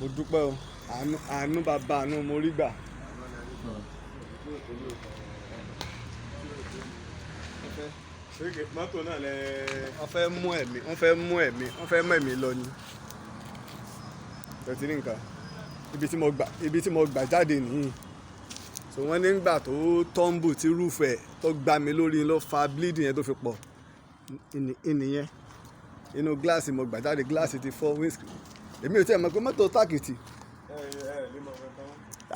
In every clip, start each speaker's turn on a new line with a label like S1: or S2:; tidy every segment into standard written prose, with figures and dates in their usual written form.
S1: mo dúpẹ́ o àánú bàbá àánú mo rí gbà. mọ́tò náà lẹ. wọ́n fẹ́ mú ẹ̀mí lọ ni. tẹ̀sí ní nǹkan ibi tí mo gbà jáde nìyí. so wọ́n nígbà tó tọ́ḿbù tí rúfẹ́ tó gbá mi lórí ló fa bleeding yẹn tó fi pọ̀ ìnìyẹn inú gíláàsì mo gbà jáde gíláàsì ti fọ́ windscreen èmi ò tí ẹ̀ mọ̀ pé mọ́tò tákìtì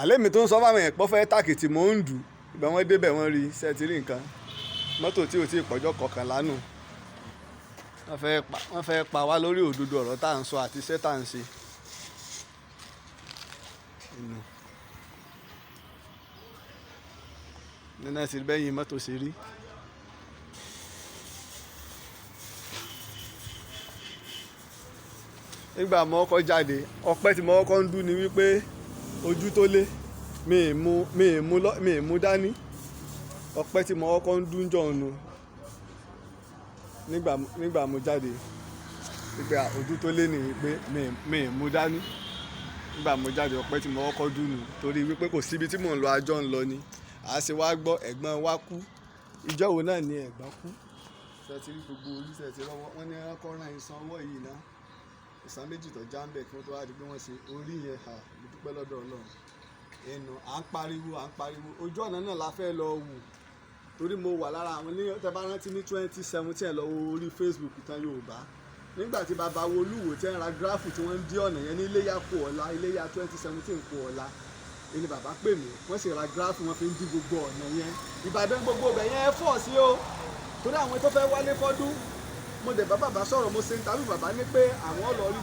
S1: àlẹ́ mi tó ń sọ fáwọn èèyàn pọ́ fẹ́ tákìtì mò ń dù ìgbà wọn débẹ̀ wọ́n rí sẹ́tìrì nǹkan mọ́tò tí ò tí ì pọ̀jọ́ kọkànlá nù wọ́n fẹ́ pa wá lórí òdodo ọ̀rọ̀ tá à ń sọ àti iṣẹ́ tá à ń ṣe. nínú ẹ̀sìn bẹ́yìn mọ́tò ṣe rí. nígbà mo kọ́kọ́ jáde ọpẹ́ tí mo kọ́kọ́ ń dún ni wípé ojú tó lé mi ì mú dání ọpẹ́ tí mo kọ́kọ́ ń dún jọ̀ọ́nù nígbà mo jáde wípé ojú tó lé nìyí pé mi ì mú dání nígbà mo jáde ọpẹ́ tí mo kọ́kọ́ dún nù torí wípé kò síbi tí mò ń lọ àjọ ń lọ ni àá ṣe wá gbọ́ ẹ̀gbọ́n wa kú ìjọ́ wo náà ni ẹ̀gbọ́n kú ṣètì rí gbogbo oríṣẹ́ ti lọ́wọ́ wọ́n ní ẹranko ràn ìsan ọwọ́ yìí náà ìsan méjì tó já ń bẹ̀ kí wọ́n tó wá di pé wọ́n ṣe orí yẹn mo dúpẹ́ lọ́dọ̀ Ọlọ́run ẹnu à ń pariwo ojú ọ̀nà náà la fẹ́ lọ wù torí mo wà lára àwọn ènìyàn tẹ́ bá rántí ní 2017 lọ orí Facebook Ìtàn Yorùbá nígbà tí bàbá wo Olúwo tẹ́ ń ra gíráfù tí wọ́n ń dí ọ̀nà yẹn ní Iléyá kù ọ̀la Iléyá 2017 kù ọ̀la èyí bàbá pè mí wọ́n sì ra gíráfù wọn fi ń dí gbogbo ọ̀nà yẹn Ìbàdàn gbogbo ọbẹ̀ yẹn fọ̀ sí o torí àwọn tó fẹ́ wálé fọ́dún mo dẹ̀ bá bàbá sọ̀rọ̀ mo ṣe ń tàbí bàbá ní pé àwọn lọ rí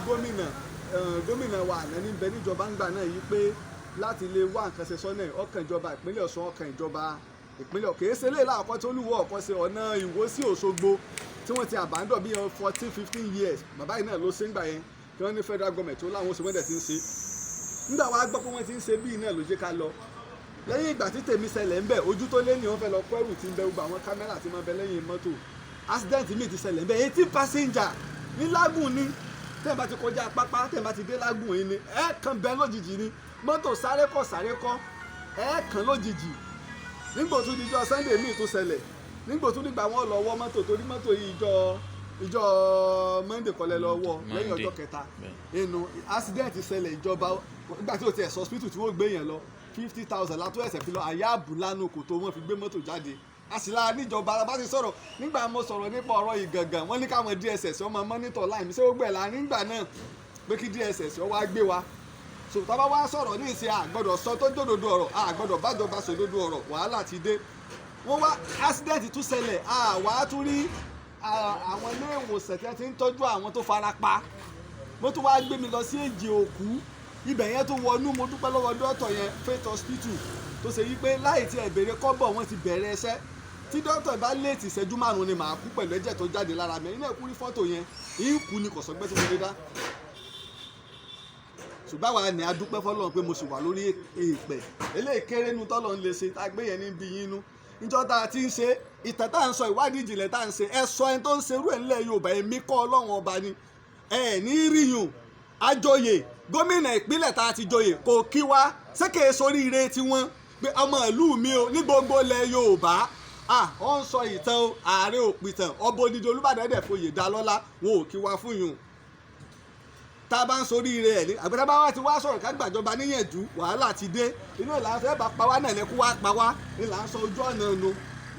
S1: gómìnà wa àná níbẹ̀ níjọba ń gbà náà yìí pé láti lè wá nǹkan ṣe sọ́nà ọkàn ìjọba ìpínlẹ̀ Ọ̀ṣun ọkàn ìjọba ìpínlẹ̀ kìí ṣe léèlà àkọ́ tó lúwọ́ ọ̀kọ́ ṣe ọ̀nà Ìwó sí Òṣogbo tí wọ́n ti àbádọ́ bí 14-15 years bàbá yìí náà ló ṣe ń gbà yẹn kí wọ́n ní federal government tó láwọn oṣù wẹ́dẹ̀ ti ń ṣe nígbà wàá gbọ́ pé wọ́n ti ń ṣe bíi náà ló jẹ́ ká lọ lẹ́yìn ìgbà tí tèmi ṣẹlẹ̀ ń bẹ̀ ojú tó lé ní wọ́n fẹ́ lọ kọ́ ẹrù tí ń bẹ gbogbo àwọn kámẹ́rà tí wọ́n bẹ lẹ́yìn mọ́tò accident mi ti ṣẹlẹ̀ ń bẹ̀ 18 passenger ní lágùn ni tẹ́ẹ̀ bá ti kọjá pápá tẹ́ẹ̀ bá ti dé lágùn yìí ni kan bẹ lójijì ni mọ́tò sáré kọ́ kan lójijì nígbò tún níjọ́ Sunday míì tó ṣẹlẹ̀ nígbò tún nígbà wọn lọ wọ́ mọ́tò torí mọ́tò yìí ìjọ Monday kọ́lẹ́ lọ wọ́ lẹ́yìn ọjọ́ kẹta inú accident ṣẹlẹ̀ ìjọba nígbà tí o ti ẹ̀ hospital tí wọ́n gbé yẹn lọ 50,000 látọ́ ẹ̀sẹ̀ fi lọ àyà àbúlánú kò tó wọ́n fi gbé mọ́tò jáde àṣìlá níjọba bá ti sọ̀rọ̀ nígbà mo sọ̀rọ̀ nípa ọ̀rọ̀ yìí gangan wọ́n ní káwọn DSS ọmọ mọ́nítọ̀ láì mi ṣé ó gbẹ̀ la nígbà náà pé kí DSS ọ wá gbé wa so tábà wá sọ̀rọ̀ ní ìṣe àgbọ̀dọ̀ sọ tó jòdòdó ọ̀rọ̀ àgbọ̀dọ̀ bájọba sòdodo ọ̀rọ̀ wàhálà ti dé wọ́n wá accident tún ṣẹlẹ̀ àwa tún rí àwọn ilé ìwòsàn tí wọ́n ti ń tọ́jú àwọn tó fara pa mo tún wá gbé mi lọ sí Èjì Òkú ibẹ̀ yẹn tó wọnú mo dúpẹ́ lọ́wọ́ dọ́tọ̀ yẹn Faith Hospital tó ṣe yí pé láì tí ẹ̀ béèrè kọ́bọ̀ wọ́n ti bẹ̀rẹ̀ ẹṣẹ́ tí dọ́tọ̀ bá léètì ìṣẹ́jú márùn-ún ni màá kú pẹ̀lú ẹ̀jẹ̀ tó jáde lára mi iná ẹ̀kú rí fọ́tò yẹn ìkú ni kọ̀sọ́gbẹ́ tí mo lè dá ṣùgbọ́n àwa ni a dúpẹ́ fọ́lọ́run pé mo sì wà lórí èèpẹ̀ eléyìí kéré nu tọ́lọ́ ń lè ṣe tá a gbé yẹn ní bí yín nú níjọ́ tá a ti ń ṣe ìtàn tá à ń sọ ìwádìí ìjìnlẹ̀ tá à ń ṣe ẹ sọ ẹni tó ń ṣerú ẹ̀ ńlẹ̀ Yorùbá èmi kọ́ Ọlọ́run ọba ni ẹ ní ríyùn àjòyè gómìnà ìpínlẹ̀ tá a ti joyè kò kí wá sékèé soríire tiwọn pé ọmọ ìlú mi o ní gbogbo ilẹ̀ Yorùbá ó ń sọ ìtàn o ààrẹ òpìtàn ọba odidi Olúbàdàn dẹ̀ foyè dá lọ́lá wọn ò kí wá fún yùn tá a bá ń soríire ẹ̀ ní àgbẹ̀dá bá wá ti wá sọ̀rọ̀ ká gbàjọba níyànjú wàhálà ti dé inú ìlànà fẹ́ bá pa wá náà lẹ́kú wá pa wá ìlànà sọ ojú ọ̀nà nu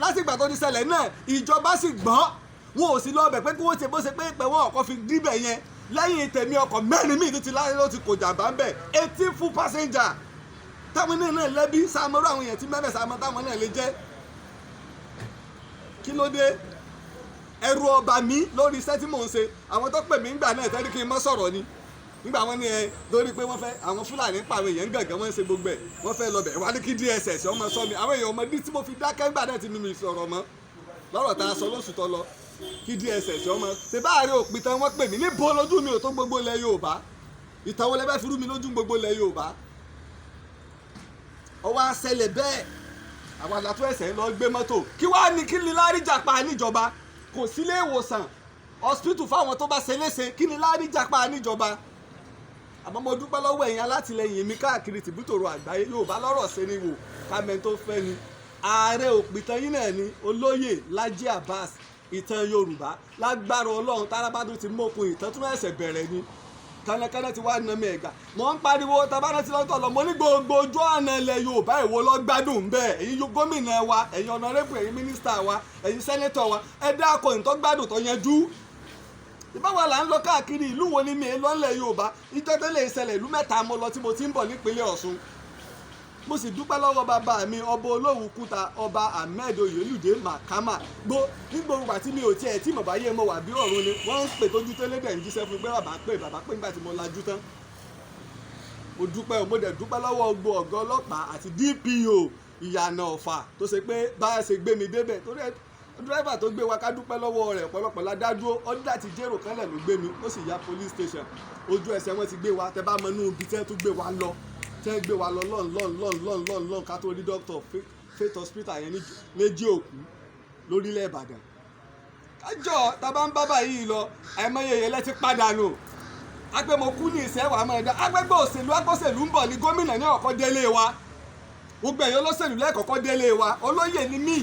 S1: láti ìgbà tó ti ṣẹlẹ̀ náà ìjọba sì gbọ́n wọn ò sí lọ bẹ̀ pé kí wọ́n ti bó ṣe pé pẹ̀ wọ́n ọkọ̀ fi díbẹ̀ yẹn lẹ́yìn tèmi ọkọ̀ mẹ́rin míì tó ti láyé ló ti kò jàmbá ń bẹ̀ 18 full passenger táwọn náà lẹ́bí sàmọ́rọ́ àwọn èèyàn tí mẹ́bẹ̀ sàmọ́ táwọn náà lè jẹ́ kí ló dé ẹrù ọba mi lórí iṣẹ́ tí mò ń ṣe àwọn tó pè mí ńgbà náà tẹ́lẹ̀ kí n mọ́ sọ̀rọ̀ ni nígbà wọn ní ẹ lórí pé wọ́n fẹ́ àwọn Fúlàní pàwọn èèyàn gàngàn wọ́n ń ṣe gbogbo ẹ̀ wọ́n fẹ́ lọ bẹ̀ wá ní kí DSS ọmọ sọ mi àwọn èèyàn ọmọdé tí mo fi dákẹ́ ńgbà náà ti mímì sọ̀rọ̀ mọ́ lọ́rọ̀ tá a sọ lóṣù tó lọ kí DSS ọmọ ṣe báàrin òpin tán wọ́n pè mí níbo lójú mi ò tó gbogbo ilẹ̀ Yorùbá ìtàn wo lẹ́fẹ́ fi rú mi lójú gbogbo ilẹ̀ Yorùbá ọwọ́ àṣẹlẹ̀ bẹ́ẹ̀ àwọn àlàtú ẹ̀sẹ̀ lọ gbé mọ́tò kí wàá ní kí ni láríjàpá níjọba kò sílé ìwòsàn hospital fáwọn tó bá ṣe léṣe kí ni láríjàpá níjọba àmọ́ mo dúpẹ́ lọ́wọ́ ẹ̀yin alátìlẹyìn mi káàkiri tìbútòrò àgbáyé. Yorùbá lọ́rọ̀ sí ni wò kámẹ́ tó fẹ́ ni. Ààrẹ òpìtàn yín náà ni olóyè Laji Abbas. Ìtàn Yorùbá lágbára Ọlọ́run tárábàdún ti mókun ìtàn tún ẹ̀sẹ̀ bẹ̀rẹ̀ ni. Kánnákánná ti wá nàmì ẹ̀gbà. Mo ń pariwo tabaná ti lọ́tọ̀ lọ mo ní gbogbo ojú ọ̀nà ilẹ̀ Yorùbá èwo ló gbádùn bẹ́ẹ̀. Ẹ̀yin gómìnà wa, ẹ̀yin ọ̀nàrẹ́bù, ẹ̀yin mínísítà wa, ẹ̀yin sẹ́nétọ̀ wa, ẹ dákọ̀ ìtọ́ gbádùn tó yanjú. Ìbáwa là ń lọ káàkiri ìlú wo ni mi lọ́nlẹ̀ Yorùbá. Ìjọ tẹ́lẹ̀ ìṣẹ̀lẹ̀ ìlú mẹ́ta mo lọ tí mo ti ń bọ̀ nípínlẹ̀ Ọ̀ṣun. Mo sì dúpẹ́ lọ́wọ́ bàbá mi ọba Olówùkúta ọba Ahmed Oyèlúdé Màkàmà ní gbogbo àti mi ò tiẹ̀ tí mo bá yé mo wà bí ọ̀run ni wọ́n ń pè tójú tẹ́lẹ̀ dẹ̀ ń jíṣẹ́ fún pé bàbá pé nígbà tí mo lajú tán. Mo dúpẹ́ mo dẹ̀ dúpẹ́ lọ́wọ́ gbogbo ọ̀gá ọlọ́pàá àti DPO Ìyànà Ọ̀fà tó ṣe pé bá a ṣe gbé mi débẹ̀ torí dírẹ́fà tó gbé wa ká dúpẹ́ lọ́wọ́ rẹ̀ ọ̀pọ̀lọpọ̀ la dá dúró ọdún àti jérò kanlẹ̀ ló gbé mi ó sì ya police station ojú ẹsẹ̀ wọn ti gbé wa tẹ bá mọ inú ibi tẹ́ tó gbé wa lọ tẹ́ gbé wa lọ lọ́n ká tó rí dókítà Faith Hospital yẹn méjì òkú lórílẹ̀ Ìbàdàn. Kájọ tá a bá ń bá báyìí lọ àìmọye yẹn lẹ́tí pàdánù agbẹ́ mo kú ní ìṣẹ́wà mọ́ ẹ̀dá agbẹ́gbẹ́ agbóṣèlú ń bọ̀ ní gómìnà ní ọ̀kọ́ délé wa gbogbo ẹ̀yọ́ olóṣèlú lẹ́ẹ̀kọ́kọ́ délé wa olóyè ni mí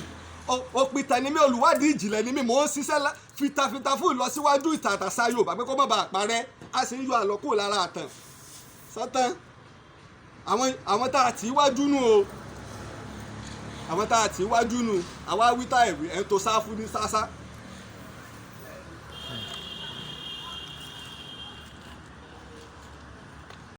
S1: òpìtàn ni mí olùwádìí ìjìnlẹ̀ ni mí mò ń ṣiṣẹ́ fitafita fún ìlọsíwájú ìtàn àtàṣà Yorùbá pé kó má bàa parẹ́ a sì ń yọ àlọ́kù lára àtàn sọ́tàn àwọn tá a tì í wájú nù o àwọn tá a tì í wájú nù àwa wíta ẹ̀wì ẹ̀ ń to sáfù ní sásá